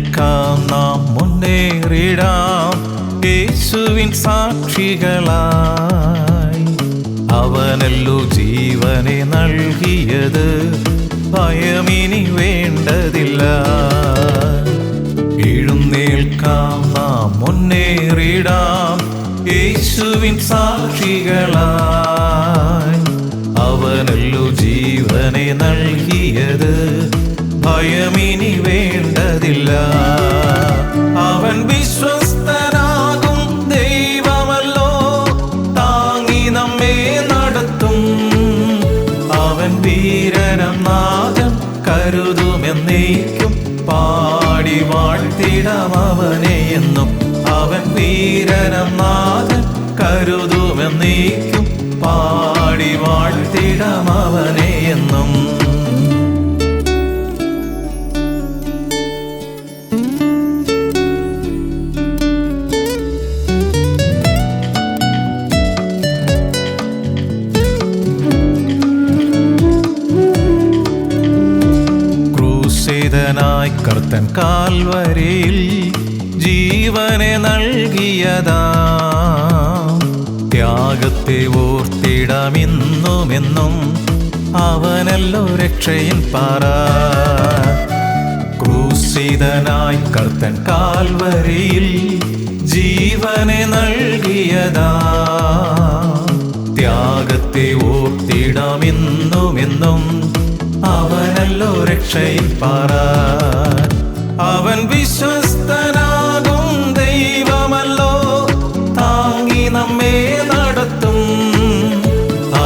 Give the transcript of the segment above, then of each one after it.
നിൽക്കാം നാം മുന്നേറിടാം യേശുവിൻ സാക്ഷികളായി. അവനല്ലോ ജീവനെ നൽകിയത്, ഭയമിനി വേണ്ടതില്ല. എഴുന്നേൽക്കാം നാം മുന്നേറിടാം യേശുവിൻ സാക്ഷികളായി. അവനല്ലോ ജീവനെ നൽകിയത്, ഭയമിനി വേണ്ടതില്ല. അവൻ വിശ്വസ്തനാകും ദൈവമല്ലോ, താങ്ങി നമ്മെ നടത്തും. അവൻ വീരനം നാഥൻ കരുതുമെന്നേക്കും, പാടി വാഴ്ത്തിടാം അവനെ എന്നും. അവൻ വീരനം നാഥൻ കരുതുമെന്നേക്കും, പാടി വാഴ്ത്തിടാം അവനെ എന്നും. ക്രൂശിതനായി കർത്തൻ കാൽവരിയിൽ ജീവനെ നൽകിയതാ. ത്യാഗത്തെ ഓർത്തിടാം ഇന്നുമെന്നും, അവനല്ലോ രക്ഷയിൻ പാറ. ക്രൂശിതനായി കർത്തൻ കാൽവരിയിൽ ജീവനെ നൽകിയതാ. ത്യാഗത്തെ ഓർത്തിടാം ഇന്നുമെന്നും, അവനല്ലോ രക്ഷയിൻ പാറ. അവൻ വിശ്വസ്തനാകും ദൈവമല്ലോ, താങ്ങി നമ്മെ നടത്തും.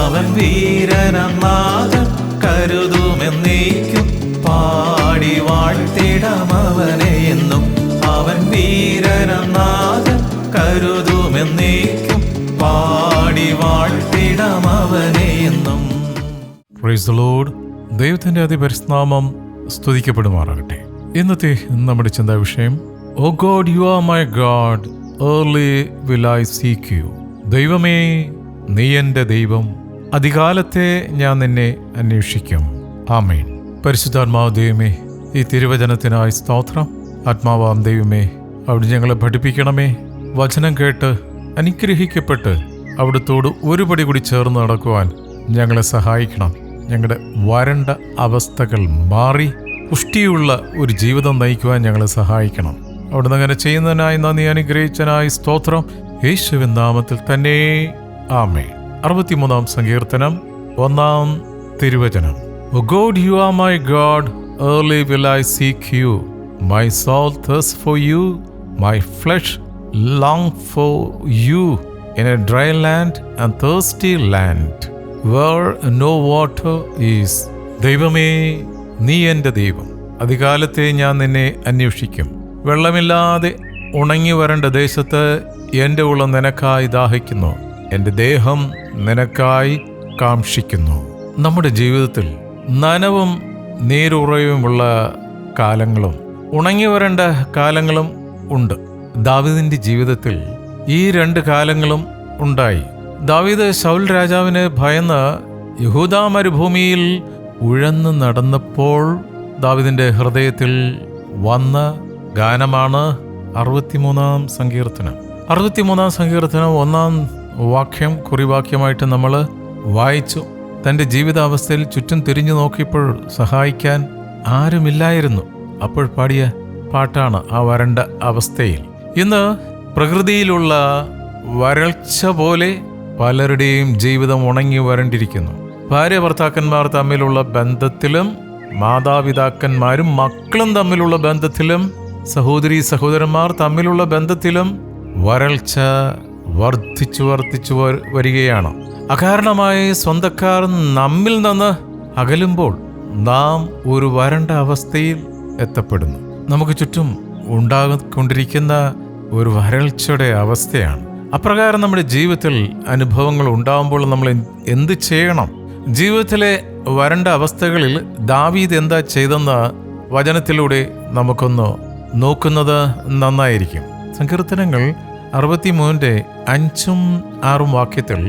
അവൻ വീരനം നാഥൻ കരുതുമെന്നേക്കും, പാടി വാഴ്ത്തിടാം അവനെ എന്നും. അവൻ വീരനം നാഥൻ കരുതുമെന്നേക്കും, പാടി വാഴ്ത്തിടാം അവനെ എന്നും. Praise the lord. ദൈവത്തിന്റെ അതിപരിശുദ്ധനാമം സ്തുതിക്കപ്പെടുമാറാകട്ടെ. ഇന്നത്തെ നമ്മുടെ ചിന്താ വിഷയം, oh God you are my God, early will I seek you. ദൈവമേ, നീ എൻ്റെ ദൈവം, അതികാലത്തെ ഞാൻ നിന്നെ അന്വേഷിക്കും. ആമേൻ. പരിശുദ്ധാത്മാവ് ദൈവമേ, ഈ തിരുവചനത്തിനായി സ്തോത്രം. ആത്മാവാം ദൈവമേ, അവിടെ ഞങ്ങളെ പഠിപ്പിക്കണമേ. വചനം കേട്ട് അനുഗ്രഹിക്കപ്പെട്ട് അവിടുത്തോട് ഒരുപടി കൂടി ചേർന്ന് നടക്കുവാൻ ഞങ്ങളെ സഹായിക്കണം. ഞങ്ങളുടെ വരണ്ട അവസ്ഥകൾ മാറി പുഷ്ടിയുള്ള ഒരു ജീവിതം നയിക്കുവാൻ ഞങ്ങളെ സഹായിക്കണം. അവിടുന്ന് അങ്ങനെ ചെയ്യുന്നതിനായി നന്ദി, അനുഗ്രഹിച്ചനായി സ്തോത്രം. യേശുവിൻ നാമത്തിൽ തന്നെ ആമേൻ. 63-ാം സങ്കീർത്തനം 1-ാം തിരുവചനം. O God, you are my God, early will I seek you. My soul thirsts for you, my flesh longs for you in a dry land and thirsty land, where no water is. ദൈവമേ, നീ എൻ്റെ ദൈവം, അതികാലത്തെ ഞാൻ നിന്നെ അന്വേഷിക്കും. വെള്ളമില്ലാതെ ഉണങ്ങി വരേണ്ട ദേശത്ത് എൻ്റെ ഉള്ളം നിനക്കായി ദാഹിക്കുന്നു, എൻ്റെ ദേഹം നിനക്കായി കാംക്ഷിക്കുന്നു. നമ്മുടെ ജീവിതത്തിൽ നനവും നീരുറവുമുള്ള കാലങ്ങളും ഉണങ്ങി വരേണ്ട കാലങ്ങളും ഉണ്ട്. ദാവീദിന്റെ ജീവിതത്തിൽ ഈ രണ്ട് കാലങ്ങളും ഉണ്ടായി. ദാവീദ് ശൗൽ രാജാവിന് ഭയന്ന് യഹൂദാ മരുഭൂമിയിൽ ഉഴന്നു നടന്നപ്പോൾ ദാവീദിന്റെ ഹൃദയത്തിൽ വന്ന ഗാനമാണ് 63-ാം സങ്കീർത്തനം. 63-ാം സങ്കീർത്തനം 1-ാം വാക്യം കുറിവാക്യമായിട്ട് നമ്മൾ വായിച്ചു. തൻ്റെ ജീവിതാവസ്ഥയിൽ ചുറ്റും തിരിഞ്ഞു നോക്കിയപ്പോൾ സഹായിക്കാൻ ആരുമില്ലായിരുന്നു. അപ്പോൾ പാടിയ പാട്ടാണ് ആ വരണ്ട അവസ്ഥയിൽ. ഇന്ന് പ്രകൃതിയിലുള്ള വരൾച്ച പോലെ പലരുടെയും ജീവിതം ഉണങ്ങി വരണ്ടിരിക്കുന്നു. ഭാര്യ ഭർത്താക്കന്മാർ തമ്മിലുള്ള ബന്ധത്തിലും, മാതാപിതാക്കന്മാരും മക്കളും തമ്മിലുള്ള ബന്ധത്തിലും, സഹോദരീ സഹോദരന്മാർ തമ്മിലുള്ള ബന്ധത്തിലും വരൾച്ച വർദ്ധിച്ചു വരികയാണ്. അകാരണമായി സ്വന്തക്കാർ നമ്മിൽ നിന്ന് അകലുമ്പോൾ നാം ഒരു വരണ്ട അവസ്ഥയിൽ എത്തപ്പെടുന്നു. നമുക്ക് ചുറ്റും ഉണ്ടാകൊണ്ടിരിക്കുന്ന ഒരു വരൾച്ചയുടെ അവസ്ഥയാണ്. അപ്രകാരം നമ്മുടെ ജീവിതത്തിൽ അനുഭവങ്ങൾ ഉണ്ടാകുമ്പോൾ നമ്മൾ എന്ത് ചെയ്യണം? ജീവിതത്തിലെ വരണ്ട അവസ്ഥകളിൽ ദാവീദ് എന്താ ചെയ്തെന്ന് വചനത്തിലൂടെ നമുക്കൊന്ന് നോക്കുന്നത് നന്നായിരിക്കും. സങ്കീർത്തനങ്ങൾ 63-ന്റെ 5-ഉം 6-ഉം വാക്യത്തിൽ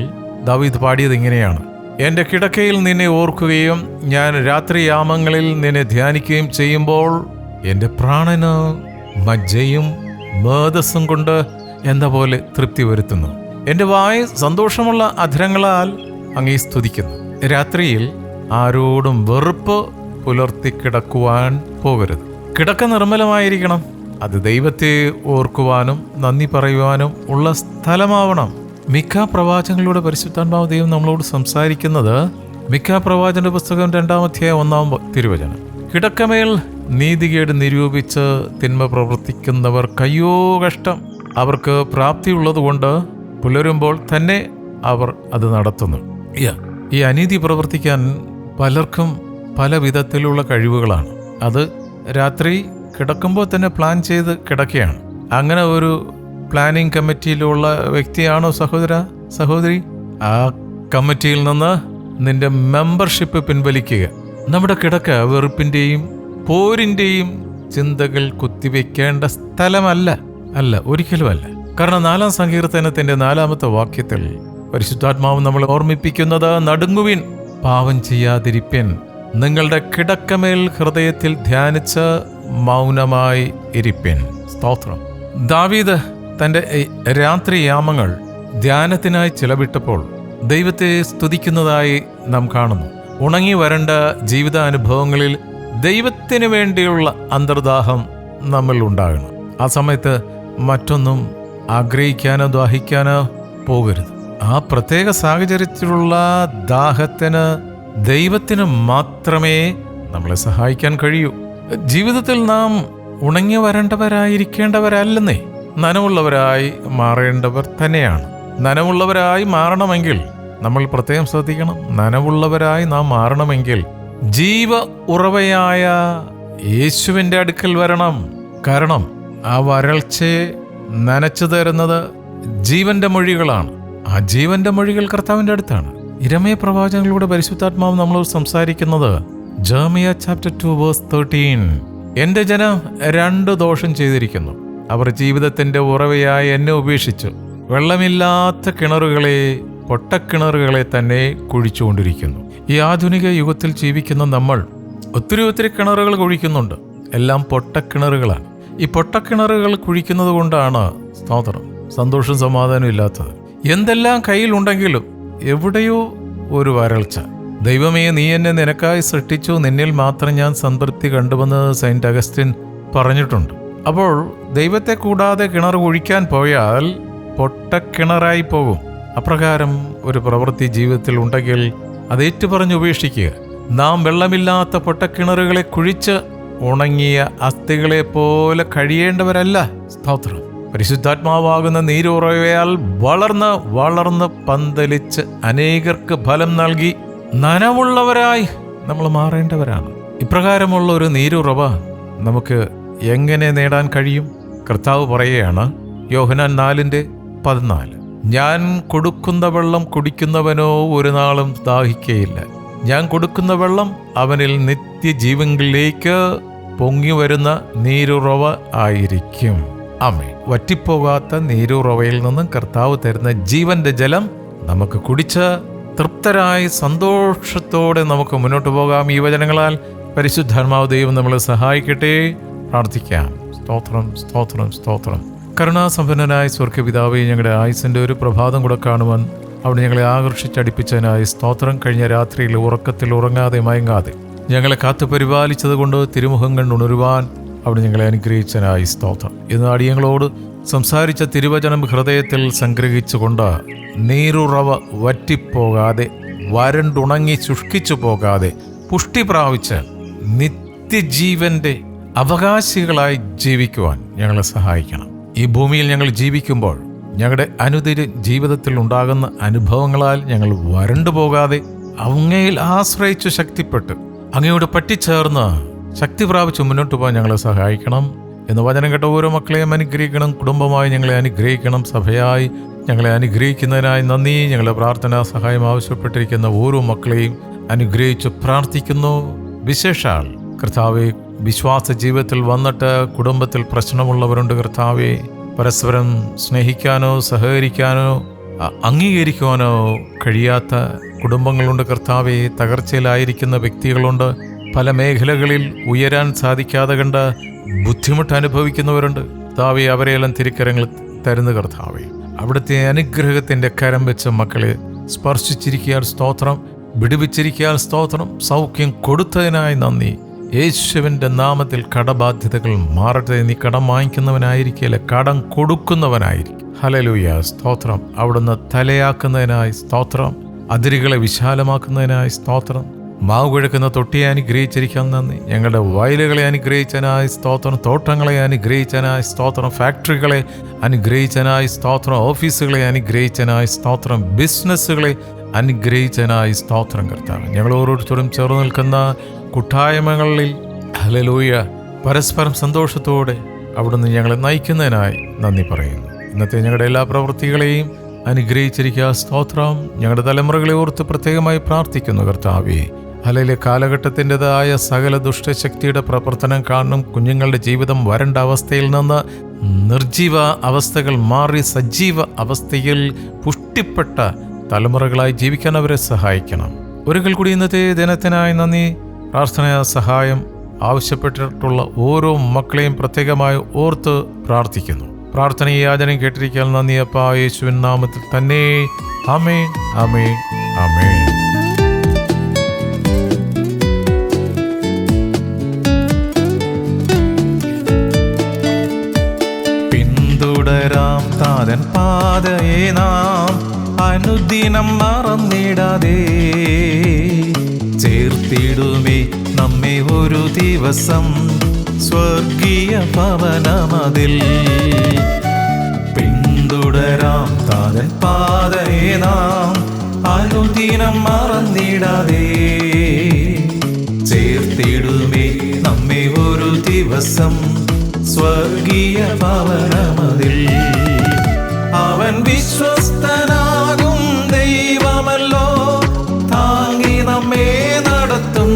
ദാവീദ് പാടിയത് ഇങ്ങനെയാണ്: എൻ്റെ കിടക്കയിൽ നിന്നെ ഓർക്കുകയും ഞാൻ രാത്രിയാമങ്ങളിൽ നിന്നെ ധ്യാനിക്കുകയും ചെയ്യുമ്പോൾ എൻ്റെ പ്രാണന് മജ്ജയും മേധസ്സും കൊണ്ട് എന്ന പോലെ തൃപ്തി വരുത്തുന്നു. എൻ്റെ വായ സന്തോഷമുള്ള അധരങ്ങളാൽ അങ്ങേ സ്തുതിക്കുന്നു. രാത്രിയിൽ ആരോടും വെറുപ്പ് പുലർത്തി കിടക്കുവാൻ പോകരുത്. കിടക്ക നിർമ്മലമായിരിക്കണം. അത് ദൈവത്തെ ഓർക്കുവാനും നന്ദി പറയുവാനും ഉള്ള സ്ഥലമാവണം. മിക്ക പ്രവാചകങ്ങളിലൂടെ പരിശുദ്ധാത്മാവ് ദൈവം നമ്മളോട് സംസാരിക്കുന്നത് മിക്ക പ്രവാചകന്റെ പുസ്തകം 2-ാം അധ്യായം 1-ാം തിരുവചനം. കിടക്കമേൽ നീതികേട് നിരൂപിച്ച് തിന്മ പ്രവർത്തിക്കുന്നവർ കയ്യോ കഷ്ടം. അവർക്ക് പ്രാപ്തിയുള്ളതുകൊണ്ട് പുലരുമ്പോൾ തന്നെ അവർ അത് നടത്തുന്നു. ഈ അനീതി പ്രവർത്തിക്കാൻ പലർക്കും പല വിധത്തിലുള്ള കഴിവുകളാണ്. അത് രാത്രി കിടക്കുമ്പോൾ തന്നെ പ്ലാൻ ചെയ്ത് കിടക്കുകയാണ്. അങ്ങനെ ഒരു പ്ലാനിങ് കമ്മിറ്റിയിലുള്ള വ്യക്തിയാണോ സഹോദരി? ആ കമ്മിറ്റിയിൽ നിന്ന് നിന്റെ മെമ്പർഷിപ്പ് പിൻവലിക്കുക. നമ്മുടെ കിടക്ക വെറുപ്പിൻ്റെയും പോരിൻ്റെയും ചിന്തകൾ കുത്തിവെക്കേണ്ട സ്ഥലമല്ല, ഒരിക്കലുമല്ല. കാരണം 4-ാം സങ്കീർത്തനത്തിന്റെ 4-ാമത്തെ വാക്യത്തിൽ പരിശുദ്ധാത്മാവ് നമ്മളെ ഓർമ്മിപ്പിക്കുന്നത്, നടുങ്ങുവിൻ, പാപം ചെയ്യാതിരിപ്പിൻ, നിങ്ങളുടെ കിടക്കമേൽ ഹൃദയത്തിൽ ധ്യാനിച്ച് മൗനമായി ഇരിപ്പിൻ. സ്തോത്രം. ദാവീദ് തൻ്റെ രാത്രിയാമങ്ങൾ ധ്യാനത്തിനായി ചിലവിട്ടപ്പോൾ ദൈവത്തെ സ്തുതിക്കുന്നതായി നാം കാണുന്നു. ഉണങ്ങി വരേണ്ട ജീവിതാനുഭവങ്ങളിൽ ദൈവത്തിന് വേണ്ടിയുള്ള അന്തർദാഹം നമ്മൾ ഉണ്ടാകണം. ആ സമയത്ത് മറ്റൊന്നും ആഗ്രഹിക്കാനോ ദാഹിക്കാനോ പോകരുത്. ആ പ്രത്യേക സാഹചര്യത്തിലുള്ള ദാഹത്തിന് ദൈവത്തിന് മാത്രമേ നമ്മളെ സഹായിക്കാൻ കഴിയൂ. ജീവിതത്തിൽ നാം ഉണങ്ങി വരേണ്ടവരായിരിക്കേണ്ടവരല്ലെന്നേ, നനവുള്ളവരായി മാറേണ്ടവർ തന്നെയാണ്. നനവുള്ളവരായി മാറണമെങ്കിൽ നമ്മൾ പ്രത്യേകം ശ്രദ്ധിക്കണം. നനവുള്ളവരായി നാം മാറണമെങ്കിൽ ജീവ ഉറവയായ യേശുവിൻ്റെ അടുക്കൽ വരണം. കാരണം ആ വരൾച്ചയെ നനച്ചു തരുന്നത് ജീവന്റെ മൊഴികളാണ്. ആ ജീവന്റെ മൊഴികൾ കർത്താവിൻ്റെ അടുത്താണ്. യിരെമ്യാ പ്രവാചകനിലൂടെ പരിശുദ്ധാത്മാവ് നമ്മളോട് സംസാരിക്കുന്നത് ജെറമ്യാ ചാപ്റ്റർ 2:13. എന്റെ ജനം 2 ദോഷം ചെയ്തിരിക്കുന്നു. അവർ ജീവിതത്തിന്റെ ഉറവയായി എന്നെ ഉപേക്ഷിച്ചു വെള്ളമില്ലാത്ത കിണറുകളെ, പൊട്ടക്കിണറുകളെ തന്നെ കുഴിച്ചുകൊണ്ടിരിക്കുന്നു. ഈ ആധുനിക യുഗത്തിൽ ജീവിക്കുന്ന നമ്മൾ ഒത്തിരി കിണറുകൾ കുഴിക്കുന്നുണ്ട്. എല്ലാം പൊട്ടക്കിണറുകളാണ്. ഈ പൊട്ടക്കിണറുകൾ കുഴിക്കുന്നത് കൊണ്ടാണ് സന്തോഷം സമാധാനം ഇല്ലാത്തത്. എന്തെല്ലാം കയ്യിലുണ്ടെങ്കിലും എവിടെയോ ഒരു വരൾച്ച. ദൈവമേ, നീ എന്നെ നിനക്കായി സൃഷ്ടിച്ചു, നിന്നിൽ മാത്രം ഞാൻ സംതൃപ്തി കണ്ടുവെന്ന് സെയിന്റ് അഗസ്റ്റിൻ പറഞ്ഞിട്ടുണ്ട്. അപ്പോൾ ദൈവത്തെ കൂടാതെ കിണർ കുഴിക്കാൻ പോയാൽ പൊട്ടക്കിണറായി പോകും. അപ്രകാരം ഒരു പ്രവൃത്തി ജീവിതത്തിൽ ഉണ്ടെങ്കിൽ അത് ഏറ്റുപറഞ്ഞ് ഉപേക്ഷിക്കുക. നാം വെള്ളമില്ലാത്ത പൊട്ടക്കിണറുകളെ കുഴിച്ച് ഉണങ്ങിയ അസ്ഥികളെ പോലെ കഴിയേണ്ടവരല്ല. സ്തോത്രം. പരിശുദ്ധാത്മാവാകുന്ന നീരുറവയാൽ വളർന്ന് പന്തലിച്ച് അനേകർക്ക് ഫലം നൽകി നനവുള്ളവരായി നമ്മൾ മാറേണ്ടവരാണ്. ഇപ്രകാരമുള്ള ഒരു നീരുറവ നമുക്ക് എങ്ങനെ നേടാൻ കഴിയും? കർത്താവ് പറയുകയാണ്, യോഹന്നാൻ 4:14, ഞാൻ കൊടുക്കുന്ന വെള്ളം കുടിക്കുന്നവനോ ഒരു നാളും ദാഹിക്കയില്ല. ഞാൻ കൊടുക്കുന്ന വെള്ളം അവനിൽ നിത്യജീവനിലേക്ക് പൊങ്ങി വരുന്ന നീരുറവ ആയിരിക്കും. ആമേൻ. വറ്റിപ്പോകാത്ത നീരുറവയിൽ നിന്നും കർത്താവ് തരുന്ന ജീവന്റെ ജലം നമുക്ക് കുടിച്ച് തൃപ്തരായി സന്തോഷത്തോടെ നമുക്ക് മുന്നോട്ട് പോകാം. ഈ വചനങ്ങളാൽ പരിശുദ്ധാത്മാവ് ദൈവം നമ്മളെ സഹായിക്കട്ടെ. പ്രാർത്ഥിക്കാം. സ്തോത്രം, സ്തോത്രം, സ്തോത്രം. കരുണാസമ്പന്നനായ സ്വർഗ്ഗപിതാവേ, ഞങ്ങളുടെ ആയുസിന്റെ ഒരു പ്രഭാതം കൂടെ കാണുവാൻ അവിടെ ഞങ്ങളെ ആകർഷിച്ചടിപ്പിച്ചതിനായി സ്തോത്രം. കഴിഞ്ഞ രാത്രിയിൽ ഉറക്കത്തിൽ ഉറങ്ങാതെ മയങ്ങാതെ ഞങ്ങളെ കാത്തു പരിപാലിച്ചത് കൊണ്ട് തിരുമുഖം കണ്ടുണരുവാൻ അവിടെ ഞങ്ങളെ അനുഗ്രഹിച്ചതിനായി സ്തോത്രം. ഇന്ന് അടിയങ്ങളോട് സംസാരിച്ച തിരുവചനം ഹൃദയത്തിൽ സംഗ്രഹിച്ചുകൊണ്ട് നീരുറവ വറ്റിപ്പോകാതെ, വരണ്ടുണങ്ങി ശുഷ്കിച്ചു പോകാതെ പുഷ്ടി പ്രാപിച്ച് നിത്യജീവന്റെ അവകാശികളായി ജീവിക്കുവാൻ ഞങ്ങളെ സഹായിക്കണം. ഈ ഭൂമിയിൽ ഞങ്ങൾ ജീവിക്കുമ്പോൾ ഞങ്ങളുടെ അനുദിന ജീവിതത്തിൽ ഉണ്ടാകുന്ന അനുഭവങ്ങളാൽ ഞങ്ങൾ വരണ്ടു പോകാതെ അങ്ങയിൽ ആശ്രയിച്ചു ശക്തിപ്പെട്ട് അങ്ങയോട് പറ്റിച്ചേർന്ന് ശക്തി പ്രാപിച്ച് മുന്നോട്ട് പോകാൻ ഞങ്ങളെ സഹായിക്കണം എന്ന് വചനം കേട്ട ഓരോ മക്കളെയും അനുഗ്രഹിക്കണം. കുടുംബമായി ഞങ്ങളെ അനുഗ്രഹിക്കണം. സഭയായി ഞങ്ങളെ അനുഗ്രഹിക്കുന്നതിനായി നന്ദി. ഞങ്ങളെ പ്രാർത്ഥനാ സഹായം ആവശ്യപ്പെട്ടിരിക്കുന്ന ഓരോ മക്കളെയും അനുഗ്രഹിച്ച് പ്രാർത്ഥിക്കുന്നു. വിശേഷാൽ കർത്താവെ, വിശ്വാസ ജീവിതത്തിൽ വന്നിട്ട് കുടുംബത്തിൽ പ്രശ്നമുള്ളവരുണ്ട് കർത്താവെ, പരസ്പരം സ്നേഹിക്കാനോ സഹകരിക്കാനോ അംഗീകരിക്കുവാനോ കഴിയാത്ത കുടുംബങ്ങളുണ്ട് കർത്താവെ. തകർച്ചയിലായിരിക്കുന്ന വ്യക്തികളുണ്ട്. പല മേഖലകളിൽ ഉയരാൻ സാധിക്കാതെ കണ്ട് ബുദ്ധിമുട്ട് അനുഭവിക്കുന്നവരുണ്ട്. കർത്താവേ, അവരെയെല്ലാം തിരുക്കരങ്ങൾ തരുന്ന കർത്താവേ, അവിടുത്തെ അനുഗ്രഹത്തിൻ്റെ കരം വെച്ച് മക്കളെ സ്പർശിച്ചിരിക്കാൻ സ്തോത്രം, വിടുവിച്ചിരിക്കാൻ സ്തോത്രം, സൗഖ്യം കൊടുത്തതിനായി നന്ദി. യേശുവിൻ്റെ നാമത്തിൽ കടബാധ്യതകൾ മാറട്ടെ. നീ കടം വാങ്ങിക്കുന്നവനായിരിക്കില്ല, കടം കൊടുക്കുന്നവനായിരിക്കും. ഹല്ലേലൂയ, സ്തോത്രം. അവിടുന്ന് തലയാക്കുന്നതിനായി സ്തോത്രം, അതിരുകളെ വിശാലമാക്കുന്നതിനായി സ്തോത്രം. മാവ് കുഴക്കുന്ന തൊട്ടിയെ അനുഗ്രഹിച്ചിരിക്കാൻ നന്ദി. ഞങ്ങളുടെ വയലുകളെ അനുഗ്രഹിച്ചതിനായി സ്തോത്രം, തോട്ടങ്ങളെ അനുഗ്രഹിച്ചതിനായി സ്തോത്രം, ഫാക്ടറികളെ അനുഗ്രഹിച്ചതിനായി സ്തോത്രം, ഓഫീസുകളെ അനുഗ്രഹിച്ചതിനായി സ്തോത്രം, ബിസിനസ്സുകളെ അനുഗ്രഹിച്ചതിനായി സ്തോത്രം. കർത്താവ്, ഞങ്ങൾ ഓരോരുത്തരും ചേർന്ന് നിൽക്കുന്ന കൂട്ടായ്മകളിൽ ഹല്ലേലൂയ പരസ്പരം സന്തോഷത്തോടെ അവിടുന്ന് ഞങ്ങളെ നയിക്കുന്നതിനായി നന്ദി പറയുന്നു. ഇന്നത്തെ ഞങ്ങളുടെ എല്ലാ പ്രവൃത്തികളെയും അനുഗ്രഹിച്ചിരിക്കുക സ്തോത്രം. ഞങ്ങളുടെ തലമുറകളെ ഓർത്ത് പ്രത്യേകമായി പ്രാർത്ഥിക്കുന്നു കർത്താവേ. ഹല്ലേലൂയ, കാലഘട്ടത്തിൻ്റെതായ സകല ദുഷ്ടശക്തിയുടെ പ്രവർത്തനം കാണും കുഞ്ഞുങ്ങളുടെ ജീവിതം വരണ്ട അവസ്ഥയിൽ നിന്ന് നിർജീവ അവസ്ഥകൾ മാറി സജീവ അവസ്ഥയിൽ പുഷ്ടിപ്പെട്ട തലമുറകളായി ജീവിക്കാൻ അവരെ സഹായിക്കണം. ഒരിക്കൽ കൂടി ഇന്നത്തെ ദിനത്തിനായി നന്ദി. പ്രാർത്ഥന സഹായം ആവശ്യപ്പെട്ടിട്ടുള്ള ഓരോ മക്കളെയും പ്രത്യേകമായി ഓർത്ത് പ്രാർത്ഥിക്കുന്നു. പ്രാർത്ഥനയും യാചനയും കേട്ടിരിക്കാൻ നന്ദി അപ്പാ, യേശുവിൻ നാമത്തിൽ തന്നെ. ആമേൻ, ആമേൻ, ആമേൻ. പിന്തുടരാം താതൻ പാതയെ നാം അനുദിനം മറന്നിടാതെ, ചേർത്തിടുമേ നമ്മെ ഒരു ദിവസം സ്വർഗീയ ഭവനമതിൽ. പിന്തുടരാം താതൻ പാതയെ നാം അനുദിനം മറന്നിടാതെ, ചേർത്തിടുമേ നമ്മെ ഒരു ദിവസം സ്വർഗീയ ഭവനമതിൽ. അവൻ വിശ്വസ്തനാകും ദൈവമല്ലോ, താങ്ങി നമ്മെ നടത്തും.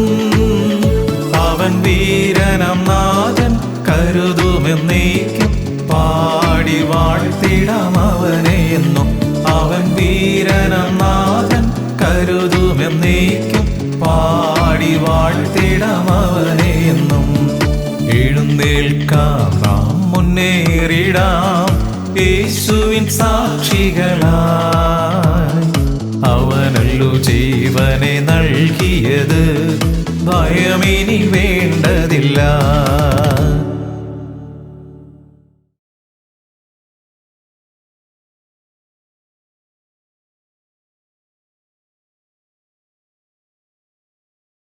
അവൻ വീരനം നാഥൻ കരുതുമെന്നേക്കും, പാടി വാഴ്ത്തിടാം അവനെ എന്നും. അവൻ വീരനം നാഥൻ കരുതുമെന്നേക്കും, പാടി വാഴ്ത്തിടാം അവനെ എന്നും. എഴുന്നേൽക്കാം നാം മുന്നേറിടാം യേശുവിൻ സാക്ഷികളായി. അവനല്ലോ ജീവനെ നൽകിയത്, ഭയമിനി വേണ്ടതില്ല.